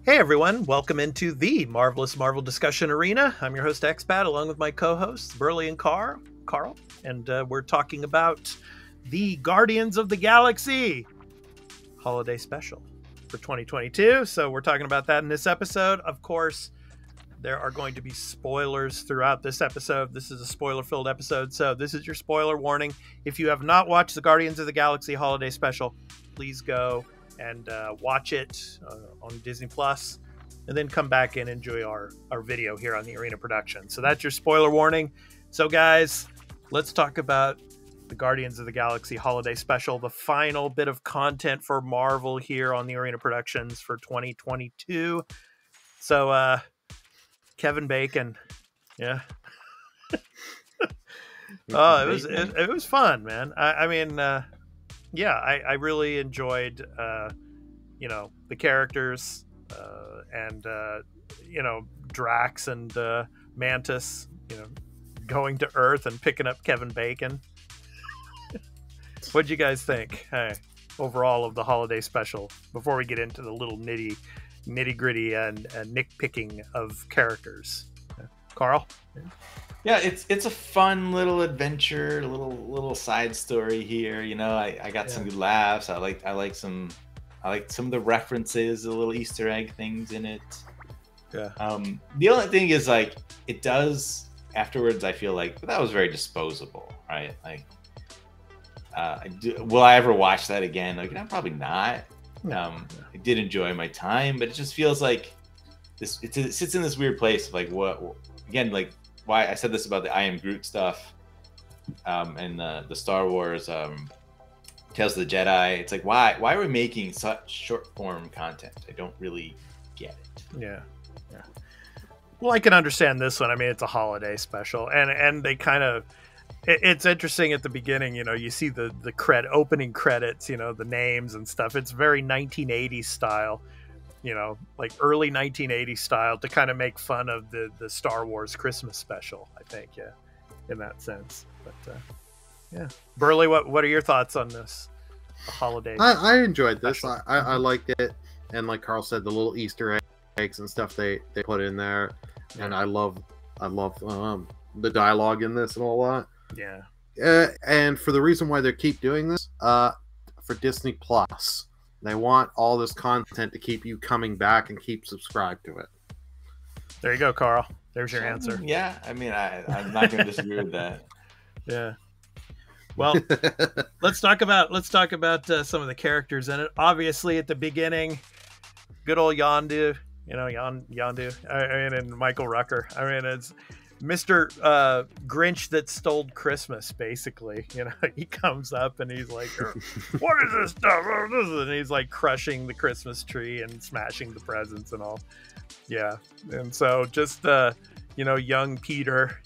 Hey everyone, welcome into the Marvelous Marvel Discussion Arena. I'm your host Expat, along with my co-hosts Burley and Carl, and we're talking about the Guardians of the Galaxy holiday special for 2022. So we're talking about that in this episode. Of course, there are going to be spoilers throughout this episode. This is a spoiler-filled episode, so this is your spoiler warning. If you have not watched the Guardians of the Galaxy holiday special, please go and watch it on Disney Plus, and then come back and enjoy our video here on the Arena Production. So that's your spoiler warning. So guys, let's talk about the Guardians of the Galaxy holiday special, the final bit of content for Marvel here on the Arena Productions for 2022. So Kevin Bacon, yeah. Oh, it was fun, man. I mean, yeah, I really enjoyed, the characters and, Drax and Mantis, going to Earth and picking up Kevin Bacon. What'd you guys think? Hey, overall of the holiday special, before we get into the little nitty gritty and nitpicking of characters? Carl? Yeah, it's a fun little adventure, little side story here. I got some good laughs. I like some of the references, the little Easter egg things in it. Yeah. The only thing is, like, it does afterwards, I feel like that was very disposable, right? Like, will I ever watch that again? Like, no, probably not. I did enjoy my time, but it just feels like this. It sits in this weird place of, like, what again, like, why I said this about the I Am Groot stuff, and the Star Wars Tales of the Jedi. It's like, why are we making such short form content? I don't really get it. Yeah. Well, I can understand this one. I mean, it's a holiday special, and they kind of, it's interesting at the beginning. You see the opening credits. The names and stuff. It's very 1980s style. Like early 1980s style, to kind of make fun of the Star Wars Christmas special, I think, yeah, in that sense. But yeah, Burley, what are your thoughts on this, the holiday? I enjoyed this. I liked it, and like Carl said, the little Easter eggs and stuff they put in there, and I love the dialogue in this and all that. Yeah. And for the reason why they keep doing this, for Disney Plus. They want all this content to keep you coming back and keep subscribed to it. There you go, Carl. There's your answer. Yeah, I mean, I'm not going to disagree with that. Yeah. Well, let's talk about some of the characters in it. Obviously, at the beginning, good old Yondu. Yondu. And Michael Rooker. I mean, it's Mr. Grinch that stole Christmas, basically. He comes up and he's like, what is this stuff? And he's like crushing the Christmas tree and smashing the presents and all. Yeah. And so just, young Peter,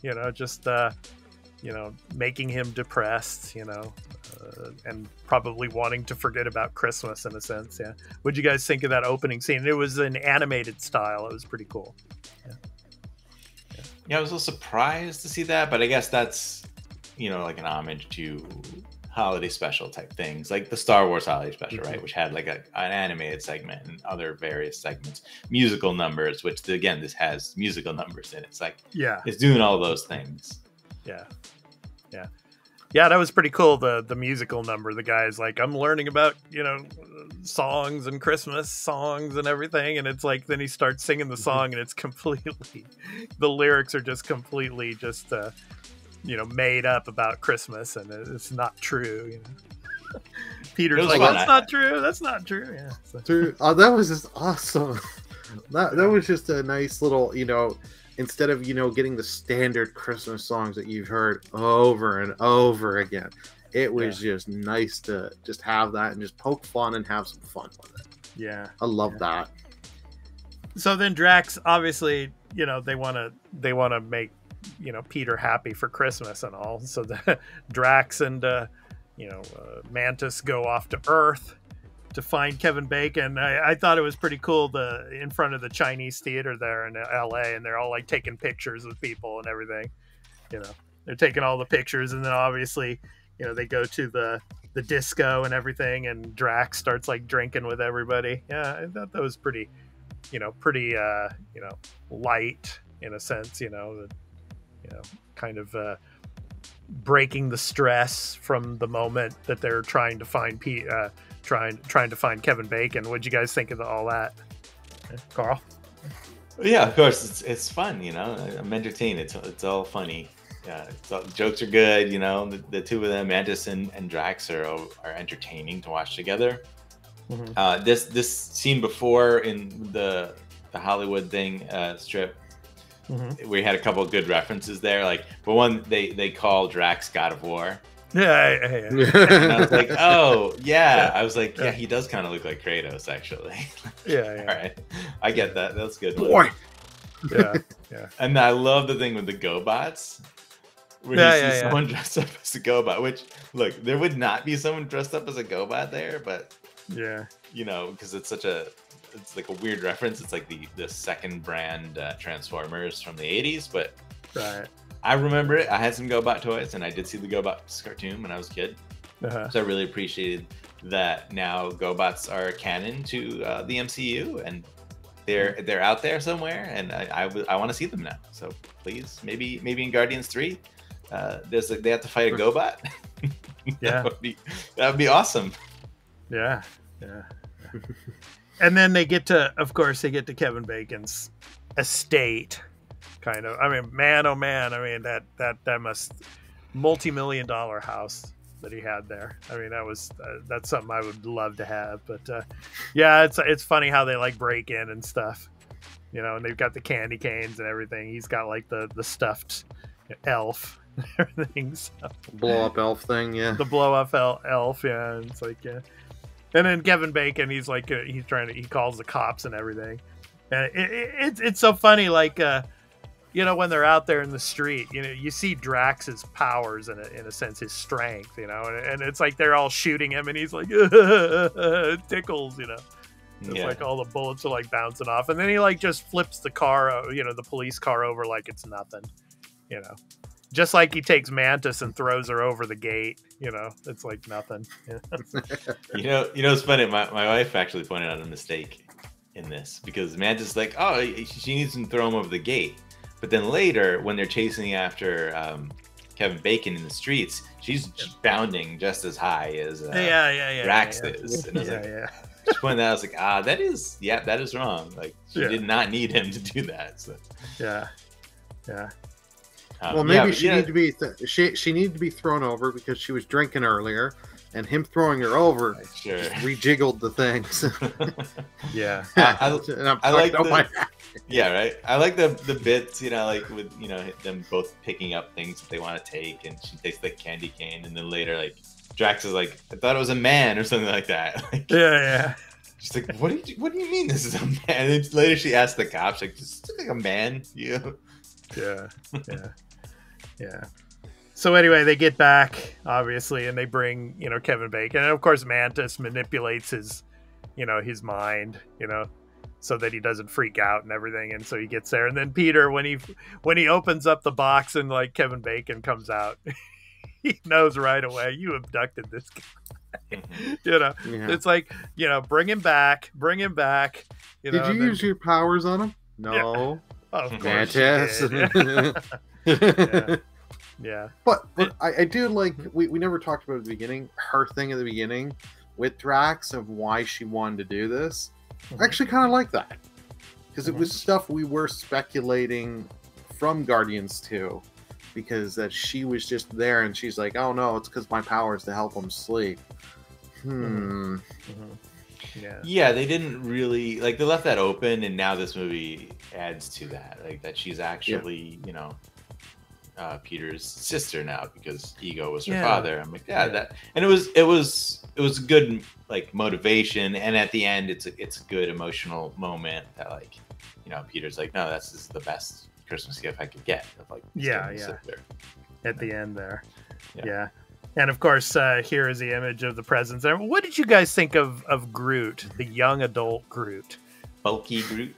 making him depressed, and probably wanting to forget about Christmas in a sense. Yeah. What'd you guys think of that opening scene? It was an animated style. It was pretty cool. Yeah, I was a little surprised to see that, but I guess that's, like an homage to holiday special type things, like the Star Wars holiday special, right? Which had like an animated segment and other various segments, musical numbers, which again, this has musical numbers in it. It's like, yeah, it's doing all those things. Yeah, that was pretty cool. The musical number, the guy's like, I'm learning about, songs and Christmas songs and everything. And it's like, then he starts singing the song and it's completely, the lyrics are just completely just, made up about Christmas, and it's not true. Peter's like, that's not true. That's not true. Yeah. So. Dude, that was just awesome. That was just a nice little, instead of, getting the standard Christmas songs that you've heard over and over again, it was just nice to just have that and just poke fun and have some fun with it. Yeah. I love that. So then Drax, obviously, they want to make, Peter happy for Christmas and all. So the Drax and, Mantis go off to Earth to find Kevin Bacon. I thought it was pretty cool, in front of the Chinese theater there in LA, and they're all like taking pictures with people and everything. They're taking all the pictures, and then obviously, they go to the disco and everything, and Drax starts like drinking with everybody. Yeah, I thought that was pretty pretty light in a sense, kind of breaking the stress from the moment that they're trying to find trying to find Kevin Bacon. What'd you guys think of all that, Carl? Yeah, of course, it's fun. I'm entertained. It's all funny. Yeah, jokes are good. The two of them, Mantis and Drax, are entertaining to watch together. Mm-hmm. This scene before in the Hollywood thing strip, mm-hmm. we had a couple of good references there. Like, for one, they call Drax God of War. Yeah. And I was like, oh yeah. I was like, yeah, he does kind of look like Kratos, actually. Yeah. All right, I get that. That's good. Boy. Yeah. And I love the thing with the GoBots, where you see someone dressed up as a GoBot. Which, look, there would not be someone dressed up as a GoBot there, but because it's like a weird reference. It's like the second brand Transformers from the 80s, but right. I remember it. I had some GoBot toys, and I did see the GoBots cartoon when I was a kid. Uh-huh. So I really appreciated that now GoBots are canon to the MCU, and they're out there somewhere, and I want to see them now. So please, maybe in Guardians 3, they have to fight a GoBot. Yeah, that would be awesome. Yeah. And then they get to Kevin Bacon's estate. Kind of. I mean, man, oh man. I mean, that must multi-million-dollar house that he had there. I mean, that's something I would love to have. But it's funny how they like break in and stuff, and they've got the candy canes and everything. He's got like the stuffed elf and everything. So. Blow up elf thing, yeah. The blow up elf, yeah. And it's like, yeah. And then Kevin Bacon, he's like, he calls the cops and everything. And it's so funny, like. When they're out there in the street, you see Drax's powers in a sense, his strength, and it's like they're all shooting him, and he's like, it tickles, It's like all the bullets are like bouncing off, and then he like just flips the car, the police car over like it's nothing, just like he takes Mantis and throws her over the gate, it's like nothing. It's funny. My wife actually pointed out a mistake in this, because Mantis is like, oh, she needs to throw him over the gate. But then later, when they're chasing after Kevin Bacon in the streets, she's bounding just as high as Drax is. And I was just pointing that, I was like, that is wrong. Like, she did not need him to do that. So. Yeah. Well, maybe she needed to be she needed to be thrown over because she was drinking earlier, and him throwing her over just rejiggled the things. Yeah. I like yeah, right. I like the bits, like with them both picking up things that they want to take, and she takes the candy cane, and then later, like, Drax is like, I thought it was a man or something like that. Like, yeah. She's like, what do you mean this is a man? And then later she asks the cops, like, does this look like a man? Yeah. So anyway, they get back, obviously, and they bring, Kevin Bacon, and of course Mantis manipulates his mind, so that he doesn't freak out and everything, and so he gets there, and then Peter, when he opens up the box and like Kevin Bacon comes out, he knows right away, you abducted this guy. It's like, bring him back. Did you use your powers on him? No. Yeah. Of course. Yeah. But I do like, we never talked about at the beginning, her thing at the beginning with Drax of why she wanted to do this. I actually kind of like that, because it was stuff we were speculating from Guardians 2, because that she was just there and she's like, oh no, it's because my power is to help him sleep. Yeah, they didn't really, like, they left that open, and now this movie adds to that, like, that she's actually Peter's sister now, because Ego was her father. I'm like, that, and it was good, like, motivation, and at the end it's a good emotional moment that, like, Peter's like, no, this is the best Christmas gift I could get, of, like, at the end there. And of course, here is the image of the presents. What did you guys think of Groot, the young adult Groot? Bulky Groot.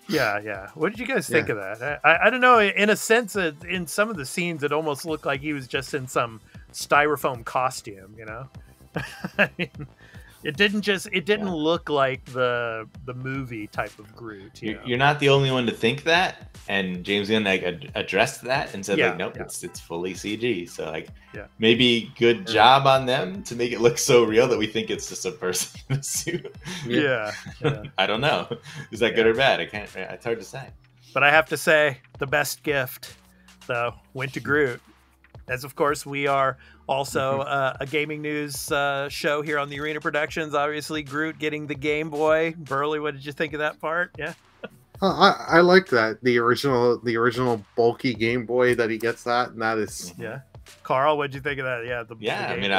Yeah. What did you guys think of that? I don't know. In a sense, in some of the scenes, it almost looked like he was just in some styrofoam costume, I mean, It didn't Yeah. look like the movie type of Groot. You're not the only one to think that, and James Gunn like addressed that and said Yeah, like, nope, yeah. it's fully CG. So like, Yeah. maybe good job on them to make it look so real that we think it's just a person in a suit. Yeah. I don't know. Is that good or bad? I can't. It's hard to say. But I have to say, the best gift, though, went to Groot. As, of course, we are also a gaming news show here on the Arena Productions. Obviously, Groot getting the Game Boy. Burley, what did you think of that part? Yeah. I like that the original bulky Game Boy that he gets that, and that is Yeah. Carl, what did you think of that? Yeah. I mean,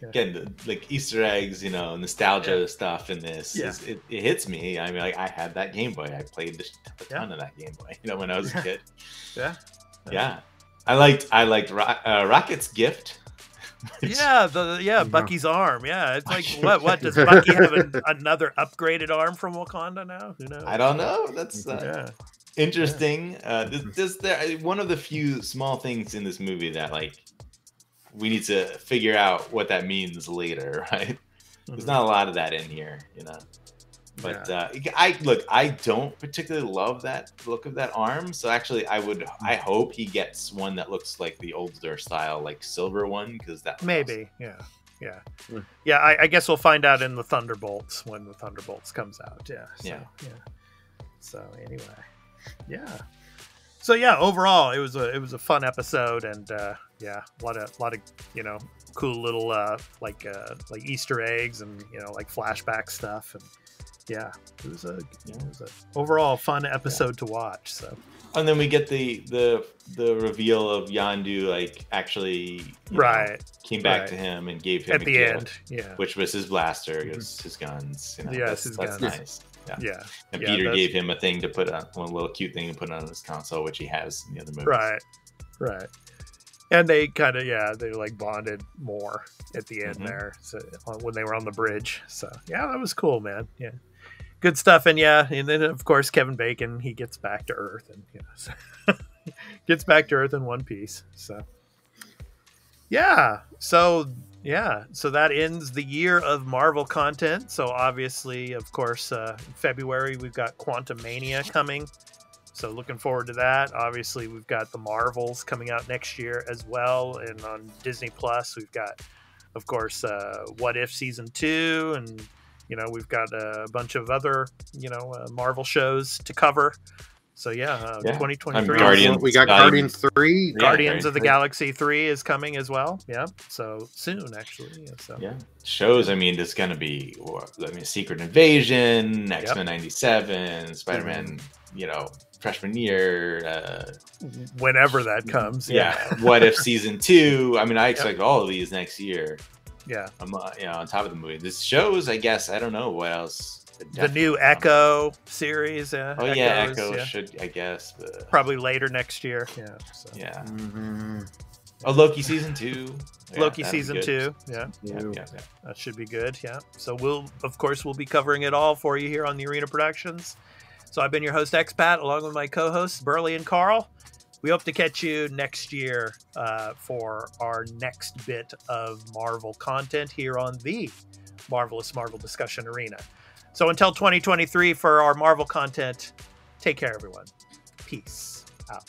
again, like Easter eggs, nostalgia stuff in this. Yeah. It hits me. I mean, like I had that Game Boy. I played a ton of that Game Boy. When I was a kid. Yeah. Yeah. I liked Rocket's gift. Bucky's arm. Yeah, it's like what does Bucky have another upgraded arm from Wakanda now? Who knows? I don't know. That's interesting. One of the few small things in this movie that like we need to figure out what that means later, right? There's not a lot of that in here, But I don't particularly love that look of that arm. So actually, I hope he gets one that looks like the older style, like silver one, because that maybe, I guess we'll find out in the Thunderbolts when the Thunderbolts comes out. So anyway, So overall, it was a fun episode, and a lot of cool little like Easter eggs and like flashback stuff and. Yeah, it was a overall fun episode to watch. So, and then we get the reveal of Yondu like actually came back to him and gave him at the gift, end, which was his blaster, his guns. Yes, that's guns. Nice. Yeah. And Peter gave him a thing to put on, one little cute thing to put on his console, which he has in the other movies. Right. And they kind of they like bonded more at the end there, so when they were on the bridge. So that was cool, man. Yeah. Good stuff, and then of course Kevin Bacon, he gets back to Earth, and gets back to Earth in one piece. So so that ends the year of Marvel content. So obviously, of course, in February we've got Quantumania coming. So looking forward to that. Obviously, we've got the Marvels coming out next year as well, and on Disney Plus we've got, of course, What If Season 2, and we've got a bunch of other, Marvel shows to cover. So 2023. We got Guardians 3. Guardians of the Galaxy 3 is coming as well. Yeah. So soon, actually. Shows. I mean, there's gonna be Secret Invasion, X-Men 97, Spider-Man. Freshman year. Whenever that comes. What If Season 2? I mean, I expect all of these next year. Yeah. On top of the movie. This shows, I guess, I don't know what else. The new Echo series. Echo should, I guess. But... Probably later next year. Yeah. So. Yeah. Mm-hmm. Oh, Loki Season 2. Loki Season 2. Yeah. That should be good. Yeah. So we'll be covering it all for you here on the Arena Productions. So I've been your host, Expat, along with my co-hosts, Burley and Carl. We hope to catch you next year for our next bit of Marvel content here on the Marvelous Marvel Discussion Arena. So until 2023 for our Marvel content, take care, everyone. Peace out.